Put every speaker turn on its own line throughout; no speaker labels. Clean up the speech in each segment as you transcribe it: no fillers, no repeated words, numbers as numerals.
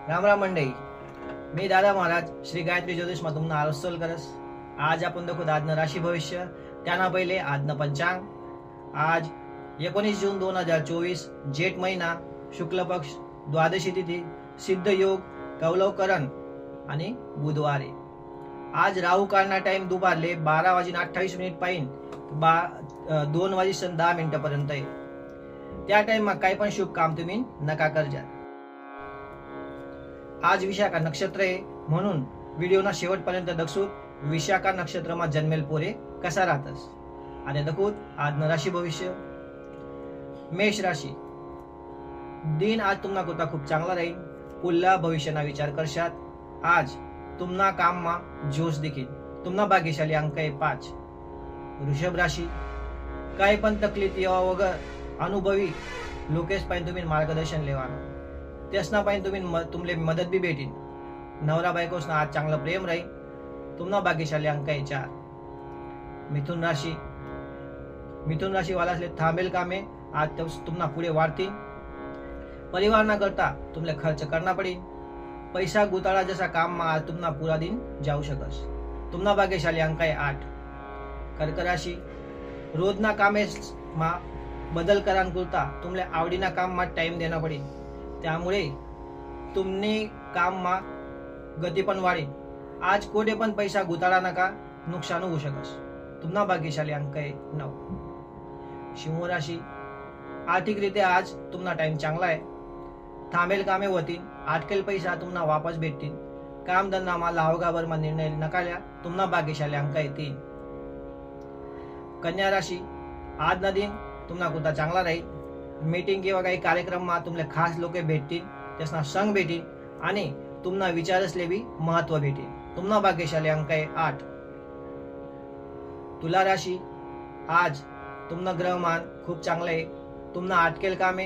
राम राम मंडळी. मी दादा महाराज श्री गायत्री ज्योतिषमा तुमनं आरसल करस. आज आपण दाखवत आजनं राशी भविष्य. त्यांना पहिले आजनं पंचांग. आज 19 जून 2024 जेठ महिना, शुक्ल पक्ष, द्वादशी तिथी, सिद्ध योग, कौलवकरण आणि बुधवारे. आज राहू काळना टाइम दुपारले 12:28 पाहिन 2:10 पर्यंत आहे. त्या टाइम काही पण शुभ काम तुम्ही नका करजा. आज विशाखा नक्षत्र आहे, म्हणून व्हिडिओना शेवटपर्यंत दक्षूत विशाखा नक्षत्रमा जन्मेल पोरे कसा राहतस. आणि दखूत आज राशी भविष्य. मेष राशी. दिन आज तुम्हाला कोणता खूप चांगला राहील. पुढल्या भविष्याना विचार करशात. आज तुम्हाला काम मा जोश देखील. तुम्हाला भाग्यशाली अंक आहे 5. वृषभ राशी. काही पण तकलीफ यावा वगैर अनुभवी लोकेश पाहिजे तुम्ही मार्गदर्शन लेवा. त्यासना पाहिजे तुम्ही तुमले मदत बी भेटीन. नवरा बायकोसना आज चांगलं प्रेम राहील. तुम्हाला भाग्यशाली अंक आहे 4. मिथुन राशी. मिथुन राशी वाला असले थांबेल कामे आज तुम्हाला पुढे वाढतील. परिवार ना करता तुमले खर्च करना पडेल. पैसा गुताळा जसा काम मा आज तुम्हाला पुरा दिन जाऊ शकस. तुम्हाला भाग्यशाली अंक आहे 8. कर्क राशी. रोजना कामे मा बदल करान करता तुमले आवडीना काम मा टाइम देना पडेल. त्यामुळे तुमने काम मा गती पण वाढेल. आज कोठे पण पैसा गुताळा नका, नुकसान होऊ शकस. तुम्हाला भाग्यशाली अंक आहे 9. सिंह राशी. आर्थिकरित्या आज तुम्हाला टाइम चांगला आहे. थांबेल कामे होतील. अटकेल पैसा तुम्हाला वापस भेटतील. काम धंदा मा लावगावर मा निर्णय नकाल्या. तुम्हाला भाग्यशाली अंक आहे 3. कन्या राशी. आज ना दिन तुम्हाला कोणता चांगला राहील. मीटिंग किंवा काही कार्यक्रम मा तुमले खास लोक भेटतील. त्यासना संग भेटील आणि तुम्हाला विचार असले बी महत्व भेटेल. तुम्हाला भाग्यशाली अंक आहे 8. तुला राशी. आज तुम्हाला ग्रहमान खूप चांगलं आहे. तुम्हाला अटकेल कामे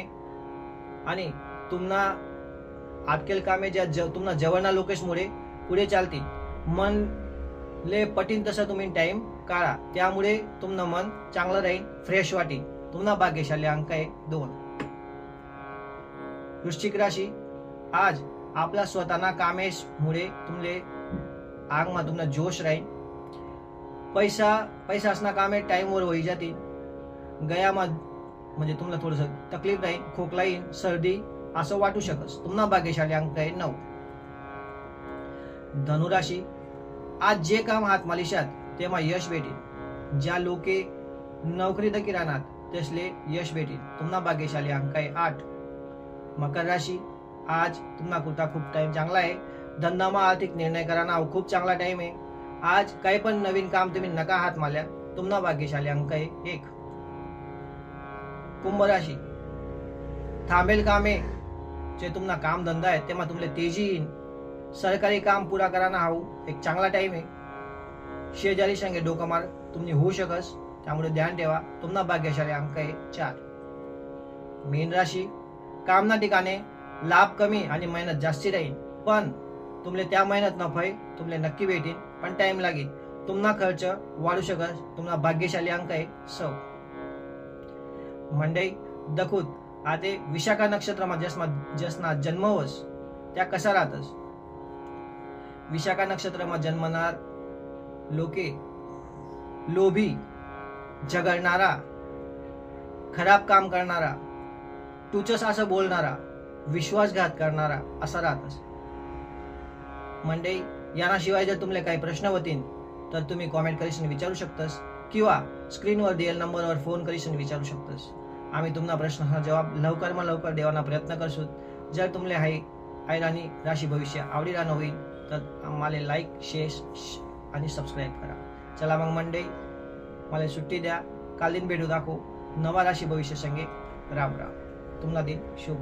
आणि तुम्हाला अटकेल कामे ज्या तुम्हाला जवळना लोकेशमुळे पुढे चालतील. मन ले पटीन तसं तुम्ही टाइम काढा. त्यामुळे तुमचं मन चांगलं राहील, फ्रेश वाटेल. तुम्हाला भाग्यशाली अंक आहे 2. वृश्चिक राशी. आज आपला स्वतःना कामेश मुळे तुमले आंगमा तुम्हाला जोश राहील. पैसा असना कामे टाइम वर होई जातील. गयामा म्हणजे तुम्हाला थोडस तकलीफ राहील, खोकला येईल, सर्दी असं वाटू शकस. तुम्हाला भाग्यशाली अंक आहे 9. धनुराशी. आज जे काम हात मालिशात तेव्हा यश भेटेल. ज्या लोके नोकरी दकी राहणार तसले यश भेटेल. तुम्हाला भाग्यशाली अंक आहे 8. मकर राशी. आज तुम्हाला कुठला खूप टाइम चांगला आहे. धंदामा आर्थिक निर्णय कराना खूप चांगला टाइम आहे. आज काही पण नवीन काम तुम्ही नका हात माल्या. तुम्हाला भाग्यशाली अंक आहे 1. कुंभ राशी. थांबेल कामे जे तुम्हाला काम धंदा आहे तेव्हा तुमले तेजी येईल. सरकारी काम पुरा कराना हा एक चांगला टाइम आहे. शेजारी संगे डोकं मार तुम्ही होऊ शकस, त्यामुळे ध्यान ठेवा. तुम्हाला भाग्यशाली अंक आहे 4. मीन राशी. कामना ठिकाणे लाभ कमी आणि मेहनत जास्ती राहील, पण तुमले त्या मेहनत नफे तुमले नक्की भेटेल, पण टाइम लागेल. तुम्हाला खर्च वाढू शकस. तुम्हाला भाग्यशाली अंक आहे 6. मंडई दखूत आते विशाखा नक्षत्रमा जसना जन्मवस त्या कसा राहतस. विशाखा नक्षत्रमा जन्मनार लोके लोभी, झगडणारा, खराब काम करणारा, तुचस असं बोलणारा, विश्वासघात करणारा असा राहतस. मंडळी याशिवाय जर तुमले काही प्रश्न होतील तर तुम्ही कॉमेंट करीशन विचारू शकतस किंवा स्क्रीनवर दिलेल्या नंबरवर फोन करीशन विचारू शकतस. आम्ही तुम्हाला प्रश्नाचा जवाब लवकर देवाना प्रयत्न करसू. जर तुमले हायराणी राशी भविष्य आवडी राहणं होईल तर आम्हाला लाईक, शेअर आणि सबस्क्राईब करा. चला मग मंडळी, मला सुट्टी द्या. काल दिन भेटू दाखवू नवा राशी भविष्य संगे. राम राम. तुम्हाला दिन शुभ.